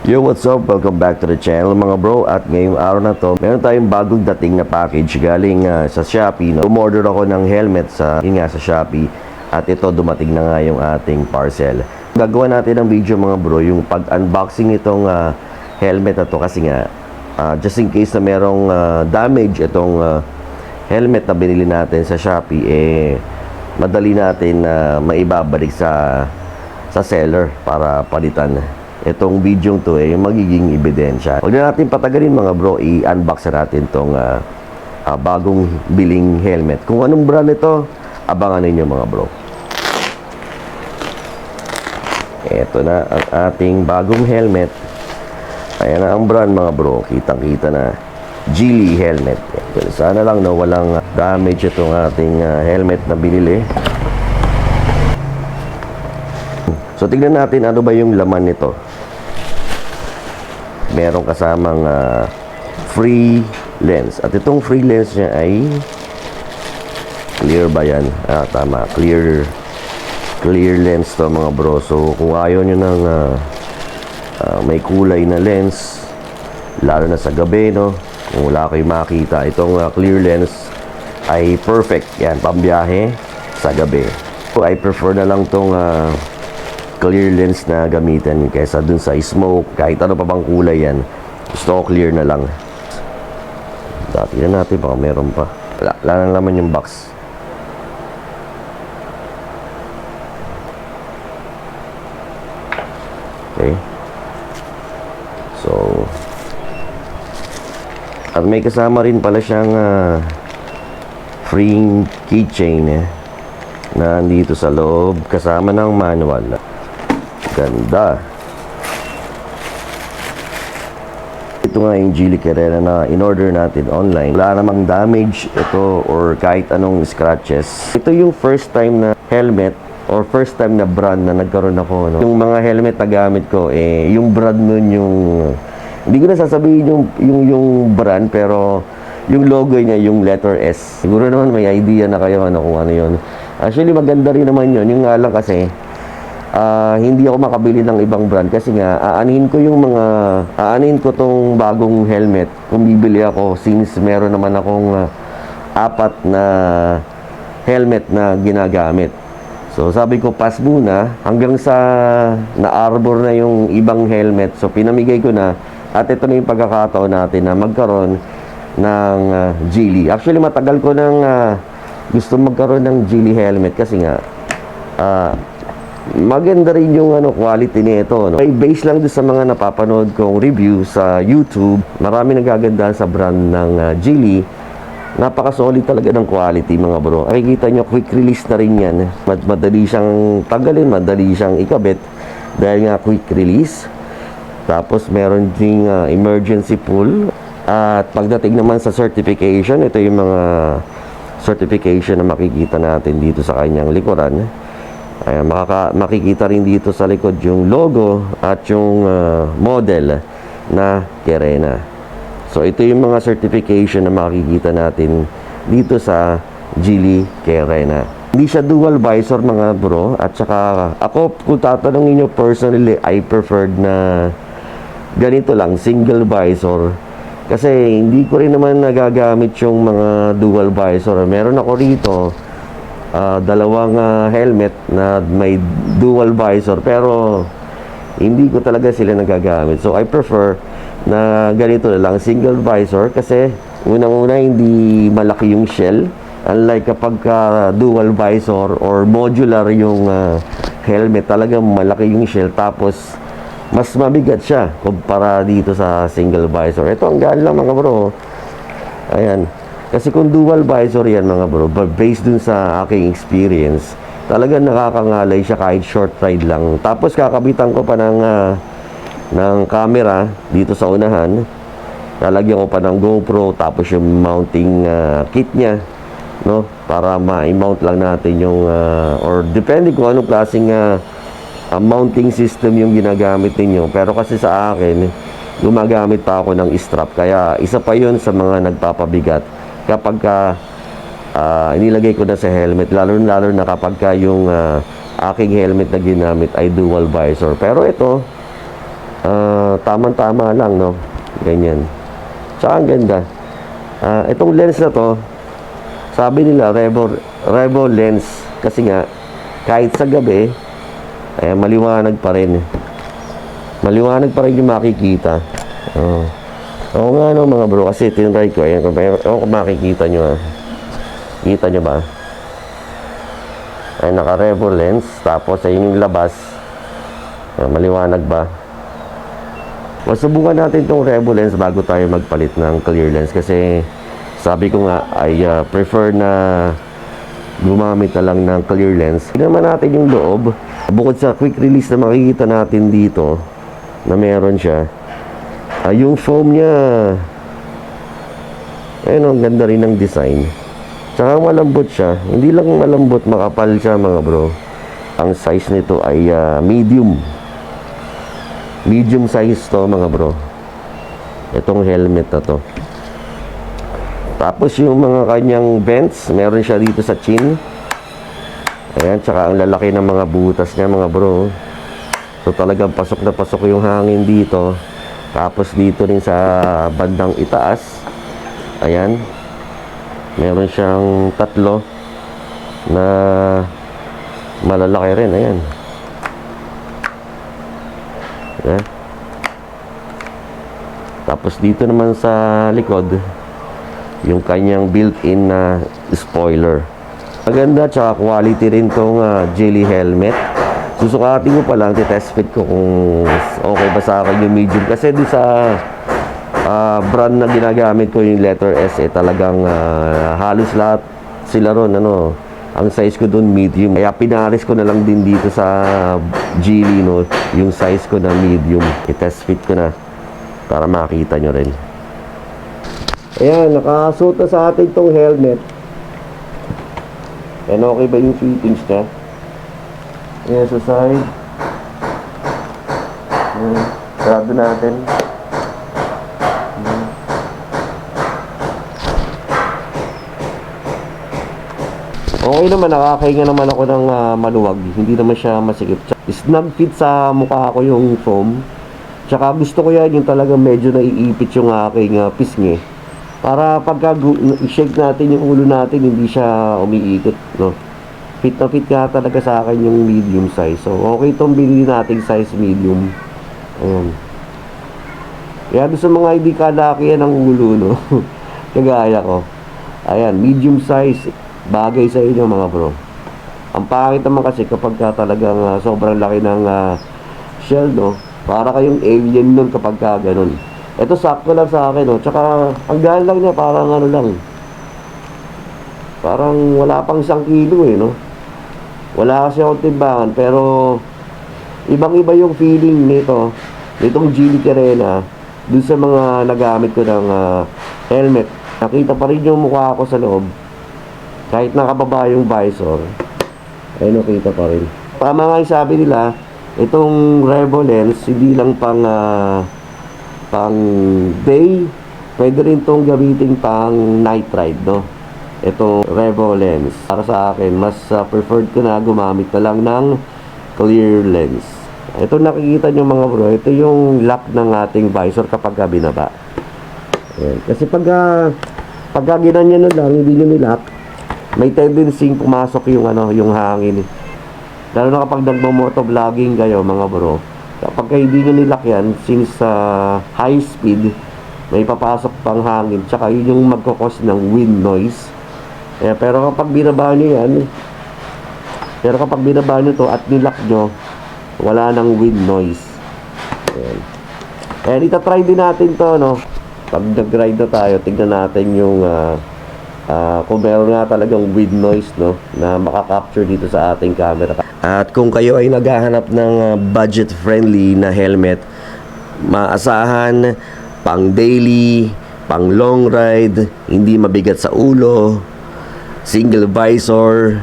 Yo, what's up? Welcome back to the channel mga bro. At ngayong araw na to, meron tayong bagong dating na package galing sa Shopee. No? Umorder ako ng helmet sa Shopee. At ito, dumating na nga yung ating parcel. Gagawa natin ng video mga bro, yung pag-unboxing itong helmet na to. Kasi nga, just in case na merong damage itong helmet na binili natin sa Shopee, madali natin maibabalik sa seller para palitan. Itong video to yung magiging ebidensya. Huwag na natin patagalin mga bro, i-unbox natin itong bagong biling helmet. Kung anong brand ito, abangan ninyo mga bro. Ito na ang ating bagong helmet. Ayan na ang brand mga bro, kitang-kita na. Geely helmet. Sana lang no, walang damage itong ating helmet na binili. So tignan natin ano ba yung laman nito. Merong kasamang free lens. At itong free lens niya ay clear ba yan? Tama, clear lens to mga bro. So kung ayaw nyo ng may kulay na lens, lalo na sa gabi, no? Kung wala kayo makita, itong clear lens ay perfect yan, pambiyahe sa gabi. So I prefer na lang tong clear lens na gamitin kaysa dun sa smoke, kahit ano pa bang kulay yan. Gusto ko clear na lang. Dati na natin, baka meron pa. Wala na naman yung box. Okay. So, at may kasama rin pala siyang free keychain na nandito sa loob, kasama ng manual. Ganda. Ito nga yung Geely Carrera na in-order natin online. Wala namang damage ito or kahit anong scratches. Ito yung first time na helmet or first time na brand na nagkaroon ako. No? Yung mga helmet na gamit ko, yung brand nun yung... Hindi ko na sasabihin yung brand, pero yung logo niya, yung letter S. Siguro naman may idea na kayo kung ano yun. Actually, maganda rin naman yun. Yung nga lang kasi, hindi ako makabili ng ibang brand kasi nga aanhin ko tong bagong helmet kung bibili ako, since meron naman akong apat na helmet na ginagamit. So sabi ko pass muna hanggang sa na-arbor na yung ibang helmet. So pinamigay ko na, at ito na yung pagkakataon natin na magkaroon ng Geely. Actually matagal ko nang gusto magkaroon ng Geely helmet kasi nga maganda rin yung quality nito, no? May base lang din sa mga napapanood kong review sa YouTube. Marami nagagandahan sa brand ng Geely. Napaka-solid talaga ng quality mga bro. Makikita nyo, quick release na rin yan. Madali siyang tanggalin, madali siyang ikabit dahil nga quick release. Tapos meron ding emergency pull. At pagdating naman sa certification, ito yung mga certification na makikita natin dito sa kanyang likuran. Ayan, makikita rin dito sa likod yung logo at yung model na Carrera. So ito yung mga certification na makikita natin dito sa Geely Carrera. Hindi siya dual visor mga bro. At saka ako, kung tatanungin nyo personally, I preferred na ganito lang, single visor. Kasi hindi ko rin naman nagagamit yung mga dual visor. Meron ako rito dalawang helmet na may dual visor, pero hindi ko talaga sila nagagamit. So I prefer na ganito na lang, single visor, kasi unang-una hindi malaki yung shell, unlike kapag dual visor or modular yung helmet, talagang malaki yung shell, tapos mas mabigat siya kumpara dito sa single visor. Ito ang gaan lang mga bro. Ayan. Kasi kung dual visor yan mga bro, based dun sa aking experience, talagang nakakangalay siya kahit short ride lang. Tapos kakabitan ko pa ng camera dito sa unahan. Lalagyan ko pa ng GoPro, tapos yung mounting kit niya, no? Para ma-mount lang natin yung or depende kung anong klaseng mounting system yung ginagamit ninyo. Pero kasi sa akin, gumagamit pa ako ng strap, kaya isa pa yun sa mga nagpapabigat kapag inilagay ko na sa helmet, lalo na kapag yung aking helmet na ginamit ay dual visor. Pero ito, tamang-tama lang, no? Ganyan. Tsaka ang ganda. Itong lens na to, sabi nila, Revo lens. Kasi nga, kahit sa gabi, maliwanag pa rin. Maliwanag pa rin yung makikita. Oo nga, no, mga bro. Kasi tinry ko. Ayan, kung makikita nyo, kita nyo ba? Ay, naka-Revo lens. Tapos, ayun yung labas. Maliwanag ba? Masubukan natin itong Revo lens bago tayo magpalit ng clear lens. Kasi, sabi ko nga, I prefer na gumamit na lang ng clear lens. Tignan naman natin yung loob. Bukod sa quick release na makikita natin dito, na meron siya, yung foam niya, ayun, ang ganda rin ng design. Tsaka malambot siya. Hindi lang malambot, makapal siya, mga bro. Ang size nito ay medium. Medium size to, mga bro. Itong helmet na to. Tapos yung mga kanyang vents, meron siya dito sa chin. Ayan, tsaka ang lalaki ng mga butas niya, mga bro. So talagang pasok na pasok yung hangin dito. Tapos dito rin sa bandang itaas, ayan, meron siyang tatlo na malalaki rin. Ayan. Ayan. Tapos dito naman sa likod, yung kanyang built-in na spoiler. Maganda, tsaka quality rin tong Geely helmet. Susukatin ko pa lang, test fit ko kung okay ba sa akin yung medium. Kasi doon sa brand na ginagamit ko, yung letter S, talagang halos lahat sila ron, ano, ang size ko doon medium. Kaya pinaris ko na lang din dito sa Geely, no, yung size ko na medium. I-test fit ko na para makita nyo rin. Ayan, nakasuot na sa atin itong helmet. And okay ba yung fittings niya? Ayan, sa side. Ayan, sarado natin. Ayan. Okay naman, nakakahinga naman ako ng maluwag. Hindi naman siya masikip. Snug fit sa mukha ko yung foam. Tsaka gusto ko yan yung talagang medyo naiipit yung aking pisngi. Para pagka i-shake natin yung ulo natin, hindi siya umiikot, no? Fit na fit ka talaga sa akin yung medium size. So, okay itong binili nating size medium. Ayan. Kaya doon sa mga hindi kalakihan ng ulo, no? Kagaya ko. Ayan, medium size. Bagay sa inyo, mga bro. Ang pangit naman kasi kapag talagang sobrang laki ng shell, no? Para kayong alien nun kapag ganun. Ito sakto lang sa akin, no? Tsaka ang gaan lang niya, parang ano lang, parang wala pang 1 kilo, no? Wala kasi akong timbangan, pero ibang-iba yung feeling nito, nitong Geely Carena, dun sa mga nagamit ko ng helmet. Nakita pa rin yung mukha ko sa loob, kahit nakababa yung visor, ay nakita pa rin. Tama nga yung sabi nila, itong Revo lens, hindi lang pang day, pwede rin itong gamitin pang night ride, no? Itong Revo lens, para sa akin, mas preferred ko na gumamit na lang ng clear lens. Ito nakikita nyo, mga bro, ito yung lock ng ating visor kapag binaba. Ayan. Kasi pagka ginanyan na lang, hindi nyo nilock, may tendency pumasok yung yung hangin. Lalo na kapag nagmo-motovlogging kayo, mga bro, kapag hindi nyo nilock yan, since high speed, may papasok pang hangin, tsaka yun yung magkakos ng wind noise. Pero kapag binaba nyo yan, to at nilock nyo, wala nang wind noise. Ayan, itatry din natin to, no? Pag nag-ride na tayo, tignan natin yung kung meron nga talagang wind noise, no, na makakapture dito sa ating camera. At kung kayo ay naghahanap ng budget-friendly na helmet, maasahan, pang daily, pang long ride, hindi mabigat sa ulo, single visor,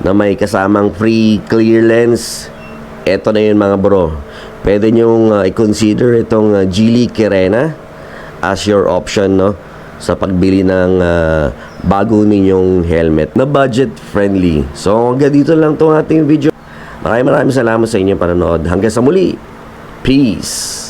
na may kasamang free clear lens, eto na yun, mga bro. Pwede nyong i-consider itong Geely Carena as your option, no, sa pagbili ng bago ninyong helmet na budget friendly. So hanggang dito lang itong ating video. Maraming salamat sa inyong panonood. Hanggang sa muli. Peace!